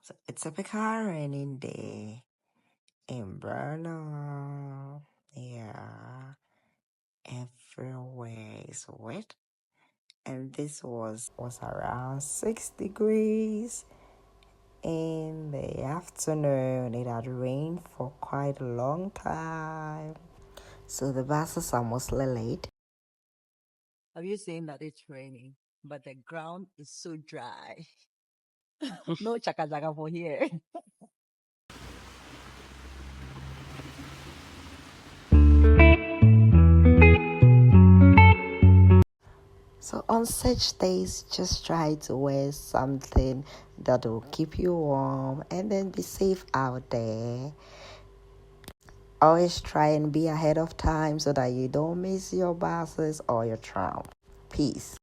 So it's a typical raining day in Brno. Yeah, everywhere is wet. And this was around 6 degrees in the afternoon. It had rained for quite a long time. So the buses are mostly late. Have you seen that it's raining, but the ground is so dry? No chaka chaka for here. So on such days, just try to wear something that will keep you warm and then be safe out there. Always try and be ahead of time so that you don't miss your buses or your tram. Peace.